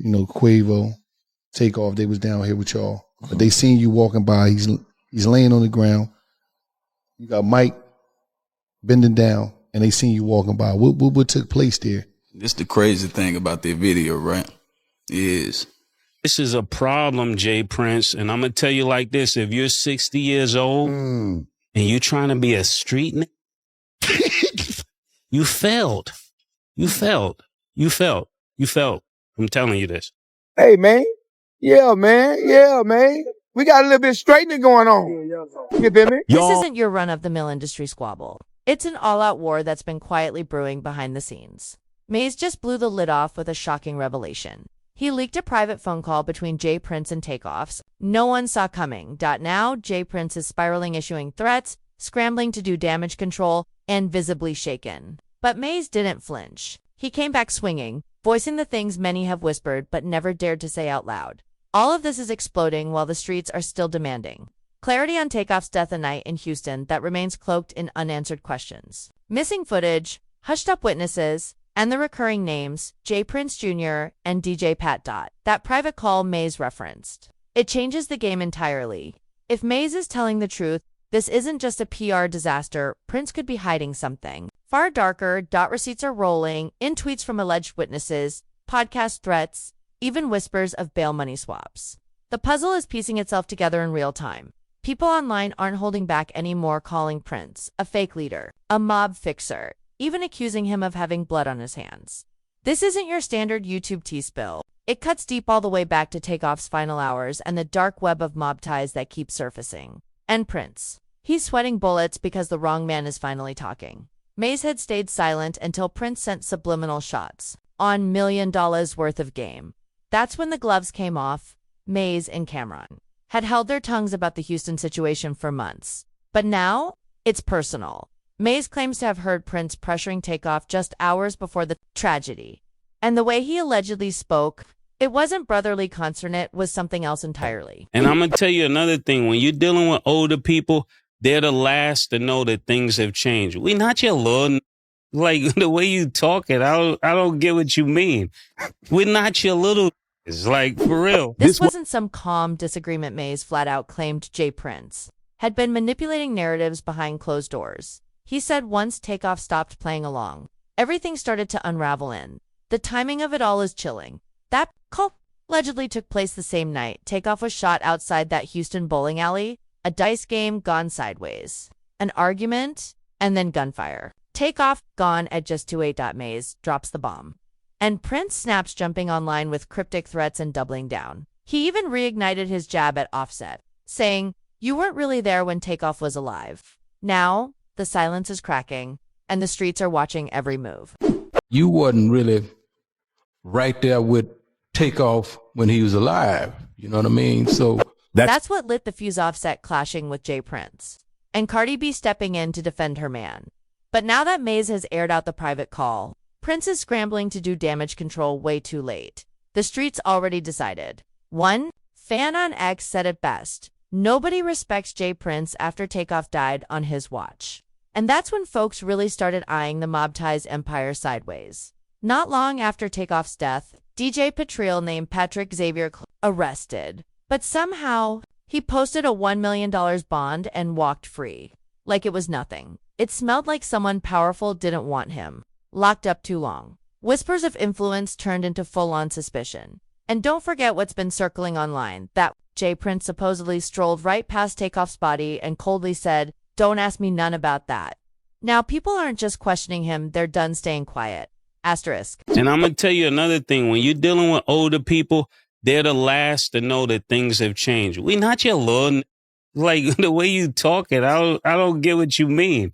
Quavo, Takeoff, they was down here with y'all. But they seen you walking by. He's laying on the ground. You got Mike bending down, and they seen you walking by. What took place there? This the crazy thing about the video, right? This is a problem, Jay Prince, and I'm gonna tell you like this: if you're 60 years old and you're trying to be a street nigga, you failed. You failed. I'm telling you this. Hey, man. Yeah, man. We got a little bit of straightening going on. You feel me? This isn't your run-of-the-mill industry squabble. It's an all-out war that's been quietly brewing behind the scenes. Mase just blew the lid off with a shocking revelation. He leaked a private phone call between Jay Prince and Takeoffs no one saw coming. Now, Jay Prince is spiraling, issuing threats, scrambling to do damage control, and visibly shaken. But Mase didn't flinch. He came back swinging, voicing the things many have whispered but never dared to say out loud. All of this is exploding while the streets are still demanding clarity on Takeoff's death at night in Houston that remains cloaked in unanswered questions. Missing footage, hushed-up witnesses, and the recurring names, Jay Prince Jr. and DJ Pat. That private call Mase referenced. It changes the game entirely. If Mase is telling the truth, this isn't just a PR disaster. Prince could be hiding something far darker. Receipts are rolling in, tweets from alleged witnesses, podcast threats, even whispers of bail money swaps. The puzzle is piecing itself together in real time. People online aren't holding back anymore, calling Prince a fake leader, a mob fixer, even accusing him of having blood on his hands. This isn't your standard YouTube tea spill. It cuts deep all the way back to Takeoff's final hours and the dark web of mob ties that keep surfacing. And Prince. He's sweating bullets because the wrong man is finally talking. Mase had stayed silent until Prince sent subliminal shots on $1 million worth of game. That's when the gloves came off. Mase and Cameron had held their tongues about the Houston situation for months. But now, it's personal. Mase claims to have heard Prince pressuring Takeoff just hours before the tragedy. And the way he allegedly spoke, it wasn't brotherly concern, it was something else entirely. And I'm going to tell you another thing. When you're dealing with older people, they're the last to know that things have changed. We not your little, like the way you talk it, I don't get what you mean. We're not your little, it's like for real. This wasn't some calm disagreement. Mase flat out claimed Jay Prince had been manipulating narratives behind closed doors. He said once Takeoff stopped playing along, everything started to unravel in. The timing of it all is chilling. That call allegedly took place the same night Takeoff was shot outside that Houston bowling alley, a dice game gone sideways, an argument, and then gunfire. Takeoff gone at just 2:08. Mase drops the bomb. And Prince snaps, jumping online with cryptic threats and doubling down. He even reignited his jab at Offset, saying, "You weren't really there when Takeoff was alive." Now, the silence is cracking, and the streets are watching every move. You wasn't really right there with Takeoff when he was alive. You know what I mean? So that's what lit the fuse. Offset clashing with Jay Prince, and Cardi B stepping in to defend her man. But now that Mase has aired out the private call, Prince is scrambling to do damage control way too late. The streets already decided. One fan on X said it best: nobody respects Jay Prince after Takeoff died on his watch. And that's when folks really started eyeing the mob ties empire sideways. Not long after Takeoff's death, DJ Patriel named Patrick Xavier arrested. But somehow, he posted a $1 million bond and walked free. Like it was nothing. It smelled like someone powerful didn't want him locked up too long. Whispers of influence turned into full-on suspicion. And don't forget what's been circling online, that Jay Prince supposedly strolled right past Takeoff's body and coldly said, "Don't ask me none about that." Now, people aren't just questioning him, they're done staying quiet. Asterisk. And I'm going to tell you another thing. When you're dealing with older people, they're the last to know that things have changed. We not your little, like the way you talk it, I don't get what you mean.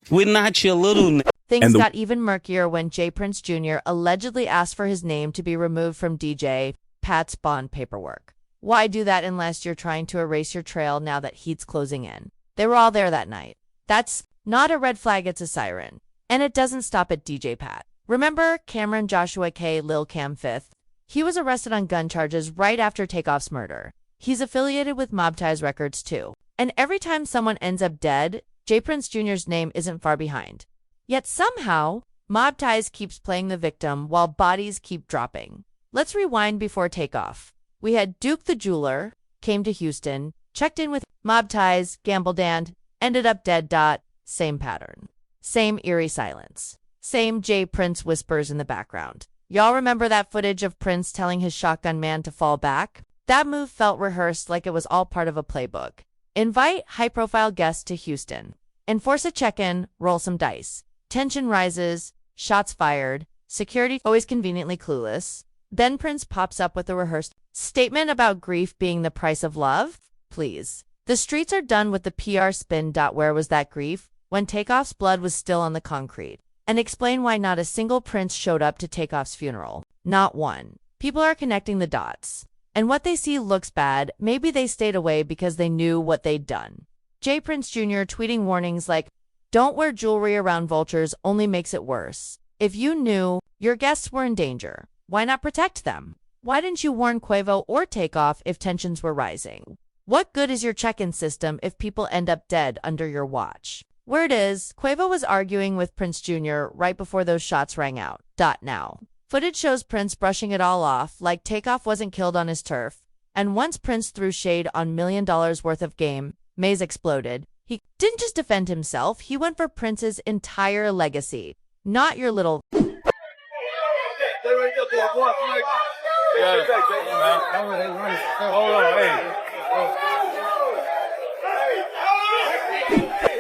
We're not your little. Things got even murkier when Jay Prince Jr. allegedly asked for his name to be removed from DJ Pat's bond paperwork. Why do that unless you're trying to erase your trail now that heat's closing in? They were all there that night. That's not a red flag, it's a siren. And it doesn't stop at DJ Pat. Remember Cameron Joshua K. Lil Cam 5th? He was arrested on gun charges right after Takeoff's murder. He's affiliated with Mob Ties Records too. And every time someone ends up dead, Jay Prince Jr.'s name isn't far behind. Yet somehow, Mob Ties keeps playing the victim while bodies keep dropping. Let's rewind before Takeoff. We had Duke the Jeweler, came to Houston, checked in with mob ties, gambled and ended up dead. Same pattern. Same eerie silence. Same Jay Prince whispers in the background. Y'all remember that footage of Prince telling his shotgun man to fall back? That move felt rehearsed, like it was all part of a playbook. Invite high-profile guests to Houston. Enforce a check-in, roll some dice. Tension rises, shots fired, security always conveniently clueless. Then Prince pops up with a rehearsed statement about grief being the price of love? Please. The streets are done with the PR spin. Where was that grief when Takeoff's blood was still on the concrete? And explain why not a single Prince showed up to Takeoff's funeral. Not one. People are connecting the dots. And what they see looks bad. Maybe they stayed away because they knew what they'd done. Jay Prince Jr. tweeting warnings like, "Don't wear jewelry around vultures, only makes it worse. If you knew your guests were in danger, why not protect them? Why didn't you warn Quavo or Takeoff if tensions were rising? What good is your check-in system if people end up dead under your watch?" Word is, Quavo was arguing with Prince Jr. right before those shots rang out. Now. Footage shows Prince brushing it all off, like Takeoff wasn't killed on his turf. And once Prince threw shade on $1 million worth of game, Mase exploded. He didn't just defend himself, he went for Prince's entire legacy. Not your little...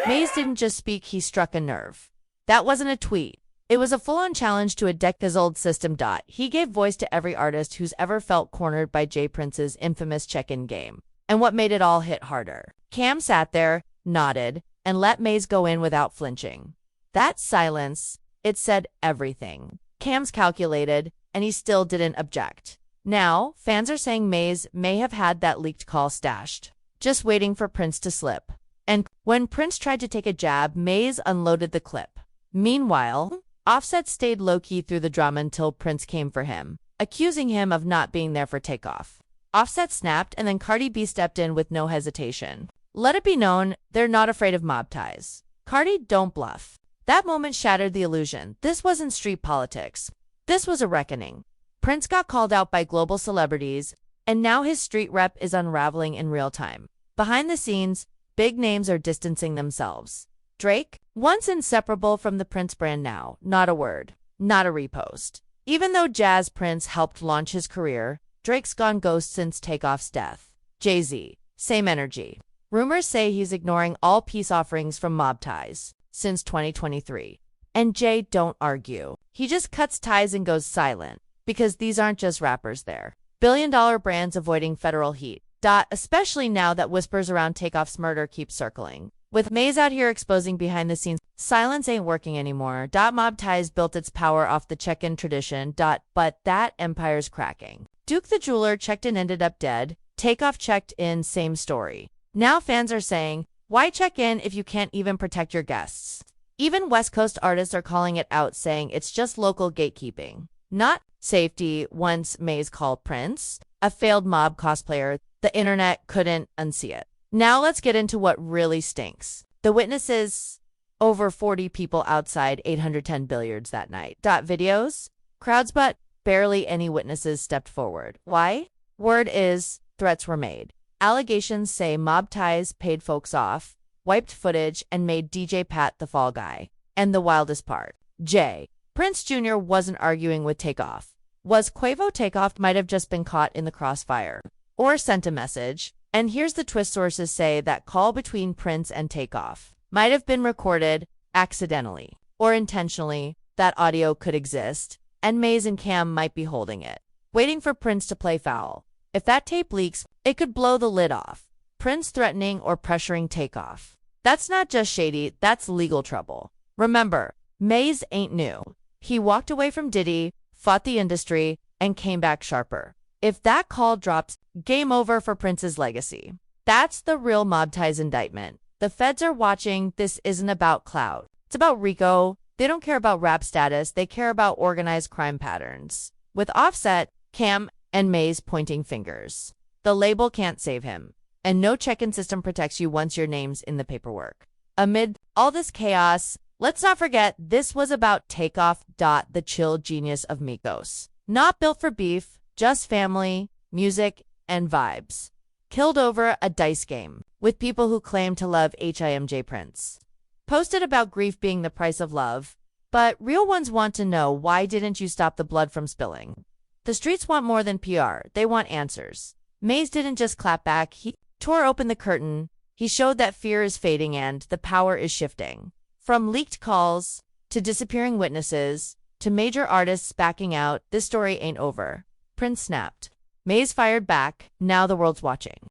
Mase didn't just speak, he struck a nerve. That wasn't a tweet. It was a full-on challenge to a decades-old system. He gave voice to every artist who's ever felt cornered by Jay Prince's infamous check-in game. And what made it all hit harder? Cam sat there, nodded, and let Mase go in without flinching. That silence, it said everything. Cam's calculated, and he still didn't object. Now, fans are saying Mase may have had that leaked call stashed, just waiting for Prince to slip. And when Prince tried to take a jab, Mase unloaded the clip. Meanwhile, Offset stayed low-key through the drama until Prince came for him, accusing him of not being there for Takeoff. Offset snapped, and then Cardi B stepped in with no hesitation. Let it be known, they're not afraid of mob ties. Cardi, don't bluff. That moment shattered the illusion. This wasn't street politics. This was a reckoning. Prince got called out by global celebrities, and now his street rep is unraveling in real time. Behind the scenes, big names are distancing themselves. Drake, once inseparable from the Prince brand, now not a word, not a repost. Even though Jazz Prince helped launch his career, Drake's gone ghost since Takeoff's death. Jay-Z, same energy. Rumors say he's ignoring all peace offerings from mob ties since 2023. And Jay don't argue. He just cuts ties and goes silent, because these aren't just rappers there. Billion-dollar brands avoiding federal heat. Especially now that whispers around Takeoff's murder keep circling. With Mase out here exposing behind the scenes, silence ain't working anymore. Mob ties built its power off the check-in tradition. But that empire's cracking. Duke the Jeweler checked in, ended up dead. Takeoff checked in, same story. Now fans are saying, why check in if you can't even protect your guests? Even West Coast artists are calling it out, saying it's just local gatekeeping, not safety. Once Mase called Prince a failed mob cosplayer, the internet couldn't unsee it. Now let's get into what really stinks. The witnesses, over 40 people outside 810 billiards that night. Videos, crowds, but barely any witnesses stepped forward. Why? Word is, threats were made. Allegations say mob ties paid folks off, wiped footage, and made DJ Pat the fall guy. And the wildest part, Jay Prince Jr. wasn't arguing with Takeoff. Was Quavo? Takeoff might have just been caught in the crossfire. Or sent a message. And here's the twist: sources say that call between Prince and Takeoff might have been recorded accidentally or intentionally. That audio could exist, and Mase and Cam might be holding it, waiting for Prince to play foul. If that tape leaks, it could blow the lid off. Prince threatening or pressuring Takeoff. That's not just shady, that's legal trouble. Remember, Mase ain't new. He walked away from Diddy, fought the industry, and came back sharper. If that call drops, game over for Prince's legacy. That's the real mob ties indictment. The feds are watching. This isn't about clout. It's about Rico. They don't care about rap status. They care about organized crime patterns. With Offset, Cam, and Mase pointing fingers. The label can't save him. And no check-in system protects you once your name's in the paperwork. Amid all this chaos, let's not forget this was about Takeoff. The chill genius of Migos. Not built for beef, Just family, music, and vibes. Killed over a dice game with people who claim to love J Prince. Posted about grief being the price of love, but real ones want to know, why didn't you stop the blood from spilling? The streets want more than PR, they want answers. Mase didn't just clap back, he tore open the curtain. He showed that fear is fading and the power is shifting. From leaked calls, to disappearing witnesses, to major artists backing out, this story ain't over. Prince snapped. Mase fired back, now the world's watching.